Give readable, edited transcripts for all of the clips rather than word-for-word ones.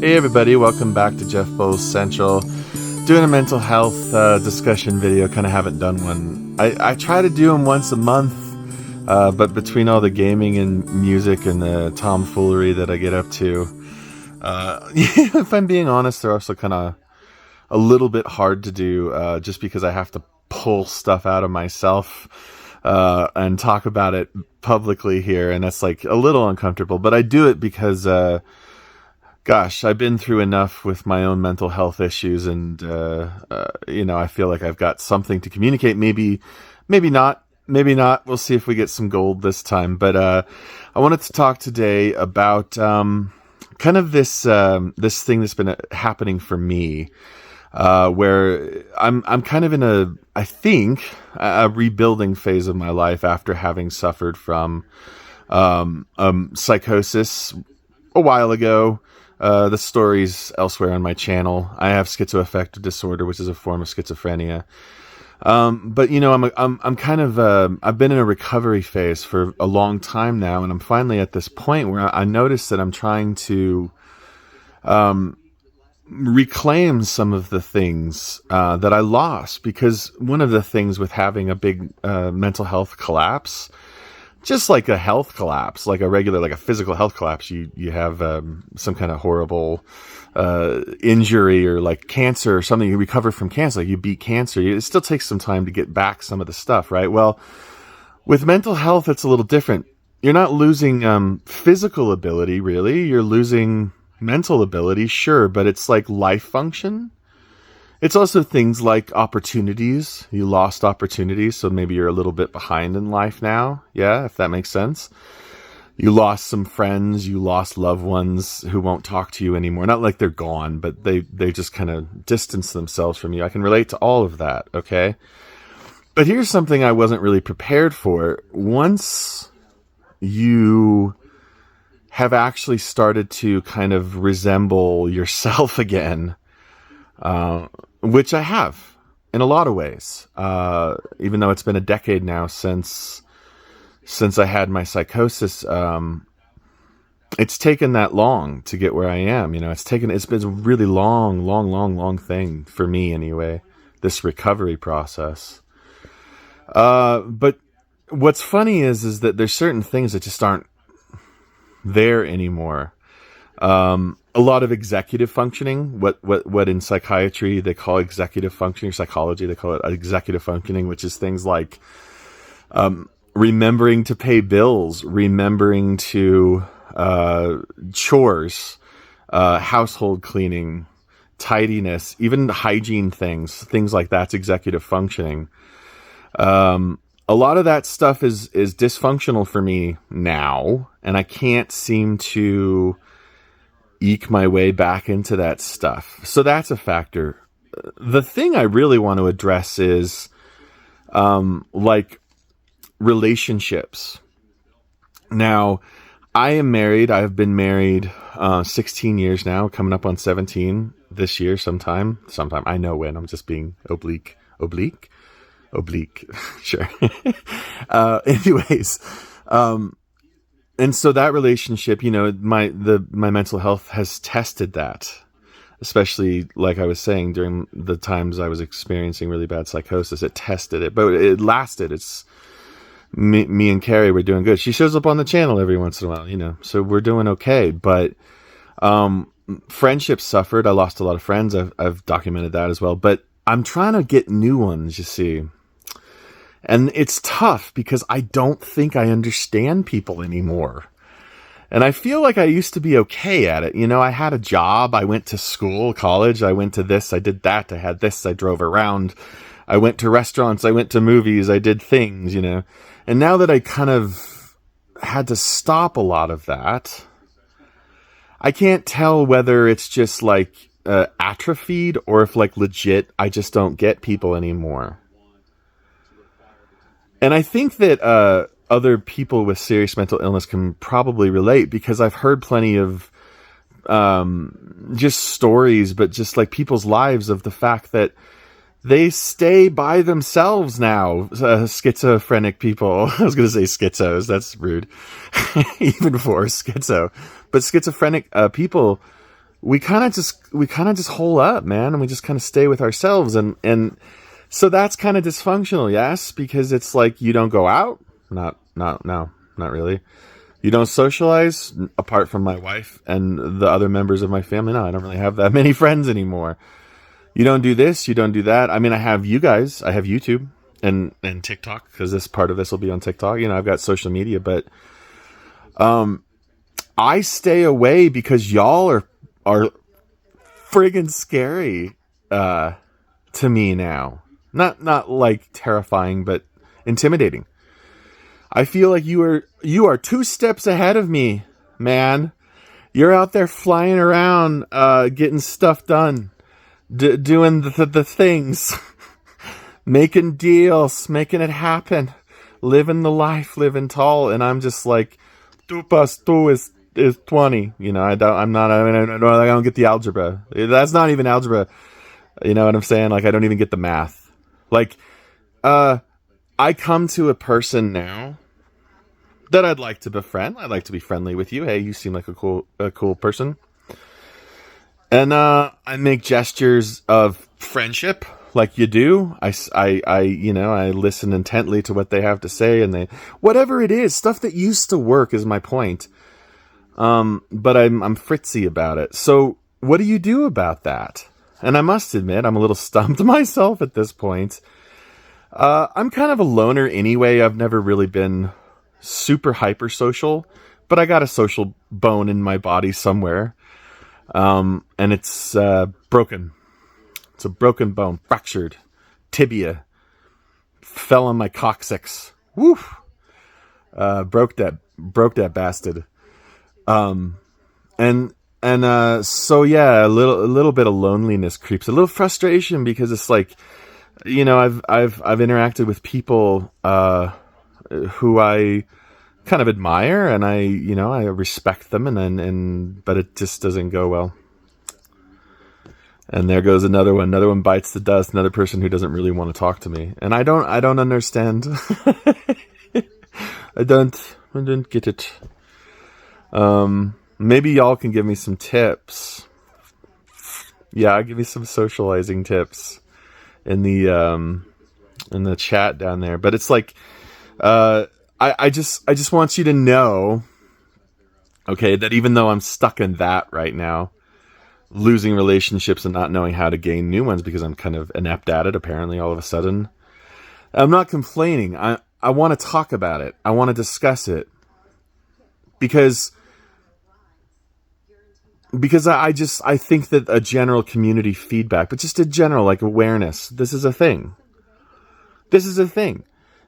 Hey everybody, welcome back to Jeff Bowles Central. Doing a mental health discussion video. Kind of haven't done one. I try to do them once a month, but between all the gaming and music and the tomfoolery that I get up to, if I'm being honest, they're also kind of a little bit hard to do, just because I have to pull stuff out of myself and talk about it publicly here, and that's like a little uncomfortable. But I do it because gosh, I've been through enough with my own mental health issues, and I feel like I've got something to communicate. Maybe not. We'll see if we get some gold this time. But I wanted to talk today about kind of this thing that's been happening for me, where I'm kind of in a rebuilding phase of my life after having suffered from psychosis a while ago. The story's elsewhere on my channel. I have schizoaffective disorder, which is a form of schizophrenia. But I'm kind of I've been in a recovery phase for a long time now, and I'm finally at this point where I notice that I'm trying to reclaim some of the things that I lost, because one of the things with having a big mental health collapse, just like a health collapse, like a physical health collapse, you have some kind of horrible injury or like cancer or something. You recover from cancer, like you beat cancer. It still takes some time to get back some of the stuff, right? Well, with mental health, it's a little different. You're not losing physical ability, really. You're losing mental ability, sure, but it's like life function. It's also things like opportunities. You lost opportunities, so maybe you're a little bit behind in life now. Yeah, if that makes sense. You lost some friends, you lost loved ones who won't talk to you anymore. Not like they're gone, but they just kind of distance themselves from you. I can relate to all of that, okay? But here's something I wasn't really prepared for. Once you have actually started to kind of resemble yourself again, which I have in a lot of ways, even though it's been a decade now since I had my psychosis. It's taken that long to get where I am. It's been a really long thing for me anyway, this recovery process. But what's funny is that there's certain things that just aren't there anymore. A lot of executive functioning, what in psychiatry they call executive functioning, or psychology they call it executive functioning, which is things like remembering to pay bills, remembering to chores, household cleaning, tidiness, even hygiene things like that's executive functioning. A lot of that stuff is dysfunctional for me now, and I can't seem to eke my way back into that stuff. So that's a factor. The thing I really want to address is like relationships. Now, I am married. I've been married 16 years now, coming up on 17 this year sometime. I know when. I'm just being oblique. Sure. Anyways, and so that relationship, my mental health has tested that, especially like I was saying during the times I was experiencing really bad psychosis. It tested it, but it lasted. It's me and Carrie were doing good. She shows up on the channel every once in a while, so we're doing okay. But friendships suffered. I lost a lot of friends. I've documented that as well. But I'm trying to get new ones, you see. And it's tough because I don't think I understand people anymore. And I feel like I used to be okay at it. I had a job. I went to school, college. I went to this. I did that. I had this. I drove around. I went to restaurants. I went to movies. I did things, And now that I kind of had to stop a lot of that, I can't tell whether it's just like atrophied or if like legit I just don't get people anymore. And I think that other people with serious mental illness can probably relate, because I've heard plenty of just stories, but just like people's lives of the fact that they stay by themselves now. Schizophrenic people. I was going to say schizos. That's rude. Even for schizo. But schizophrenic people we kind of just hole up, man, and we just kind of stay with ourselves, and so that's kind of dysfunctional, yes, because it's like you don't go out, no, not really. You don't socialize, apart from my wife and the other members of my family. No, I don't really have that many friends anymore. You don't do this, you don't do that. I mean, I have you guys, I have YouTube and TikTok, because this part of this will be on TikTok. I've got social media, but I stay away because y'all are friggin' scary to me now. Not like terrifying, but intimidating. I feel like you are 2 steps ahead of me, man. You're out there flying around, getting stuff done, doing the things, making deals, making it happen, living the life, living tall, and I'm just like, 2 plus 2 is 20. I don't get the algebra. That's not even algebra. You know what I'm saying? Like, I don't even get the math. Like, I come to a person now that I'd like to befriend. I'd like to be friendly with you. Hey, you seem like a cool person. And I make gestures of friendship, like you do. I listen intently to what they have to say, and whatever it is, stuff that used to work is my point. But I'm fritzy about it. So what do you do about that? And I must admit, I'm a little stumped myself at this point. I'm kind of a loner anyway. I've never really been super hyper social, but I got a social bone in my body somewhere. And it's broken. It's a broken bone, fractured tibia, fell on my coccyx. Woo! Broke that bastard. So yeah, a little bit of loneliness creeps, a little frustration, because it's like, I've interacted with people, who I kind of admire, and I respect them, but it just doesn't go well. And there goes another one bites the dust, another person who doesn't really want to talk to me. And I don't understand. I don't get it. Maybe y'all can give me some tips. Yeah, I'll give you some socializing tips in the chat down there. But it's like, I just want you to know, okay, that even though I'm stuck in that right now, losing relationships and not knowing how to gain new ones because I'm kind of inept at it, apparently, all of a sudden, I'm not complaining. I want to talk about it. I want to discuss it. Because I think that a general community feedback, but just a general, like, awareness, this is a thing.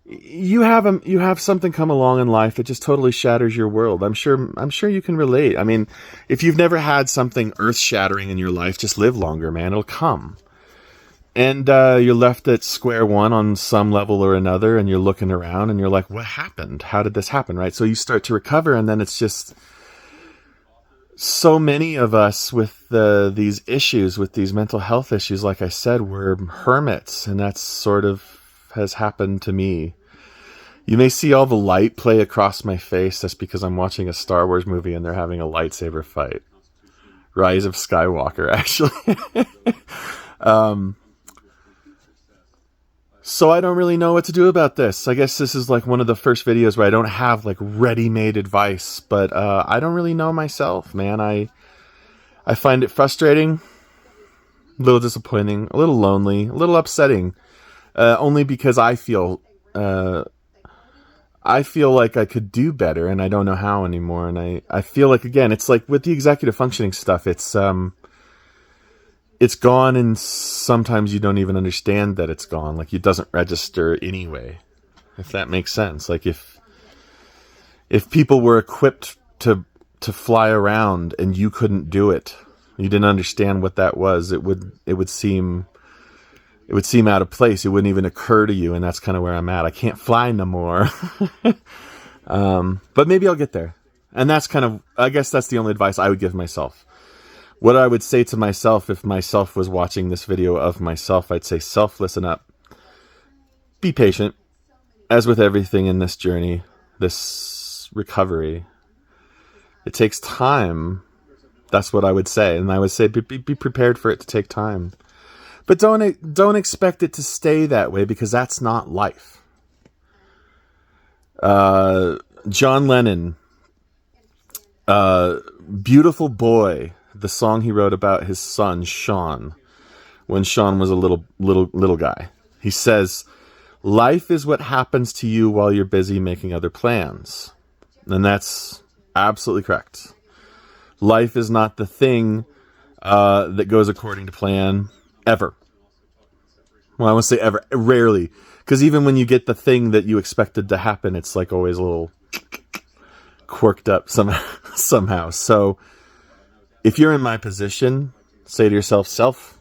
You have something come along in life that just totally shatters your world. I'm sure you can relate. I mean, if you've never had something earth-shattering in your life, just live longer, man. It'll come. And you're left at square one on some level or another, and you're looking around, and you're like, what happened? How did this happen, right? So you start to recover, and then it's just so many of us with these issues, with these mental health issues, like I said, we're hermits, and that's sort of has happened to me. You may see all the light play across my face. That's because I'm watching a Star Wars movie and they're having a lightsaber fight. Rise of Skywalker, actually. So I don't really know what to do about this. I guess this is like one of the first videos where I don't have like ready-made advice, but I don't really know myself, man. I find it frustrating, a little disappointing, a little lonely, a little upsetting. Only because I feel like I could do better, and I don't know how anymore. And I feel like, again, it's like with the executive functioning stuff, it's gone, and sometimes you don't even understand that it's gone. Like, it doesn't register anyway, if that makes sense. Like, if people were equipped to fly around and you couldn't do it, you didn't understand what that was, it would seem out of place. It wouldn't even occur to you, and that's kind of where I'm at. I can't fly no more. But maybe I'll get there. And that's kind of, I guess that's the only advice I would give myself. What I would say to myself if myself was watching this video of myself, I'd say, listen up. Be patient. As with everything in this journey, this recovery, it takes time That's what I would say. And I would say be prepared for it to take time. But don't expect it to stay that way, because that's not life. John Lennon, Beautiful Boy, the song he wrote about his son, Sean, when Sean was a little guy. He says, life is what happens to you while you're busy making other plans. And that's absolutely correct. Life is not the thing that goes according to plan, ever. Well, I won't say ever, rarely. Because even when you get the thing that you expected to happen, it's like always a little quirked up somehow. So if you're in my position, say to yourself,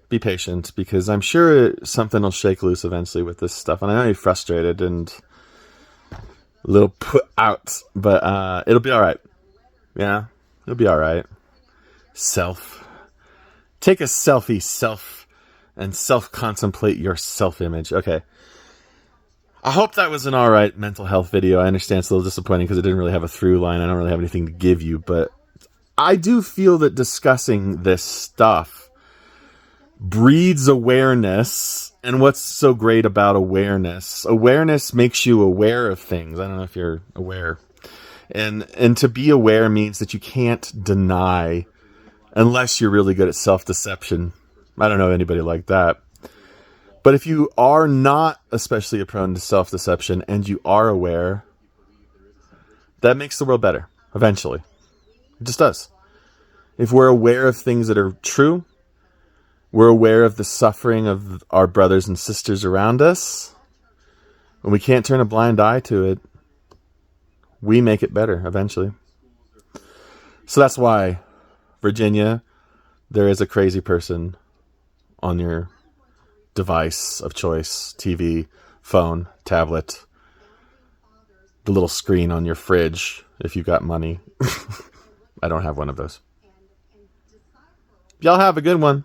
be patient, because I'm sure something will shake loose eventually with this stuff. And I know you're frustrated and a little put out, but it'll be all right. Yeah, it'll be all right. Take a selfie, and self-contemplate your self-image. Okay. I hope that was an all right mental health video. I understand it's a little disappointing because it didn't really have a through line. I don't really have anything to give you, but I do feel that discussing this stuff breeds awareness. And what's so great about awareness? Awareness makes you aware of things. I don't know if you're aware. And to be aware means that you can't deny, unless you're really good at self-deception. I don't know anybody like that. But if you are not especially prone to self-deception and you are aware, that makes the world better, eventually. It just does. If we're aware of things that are true, we're aware of the suffering of our brothers and sisters around us, and we can't turn a blind eye to it, we make it better, eventually. So that's why, Virginia, there is a crazy person on your device of choice, TV, phone, tablet, the little screen on your fridge, if you got money. I don't have one of those. Y'all have a good one.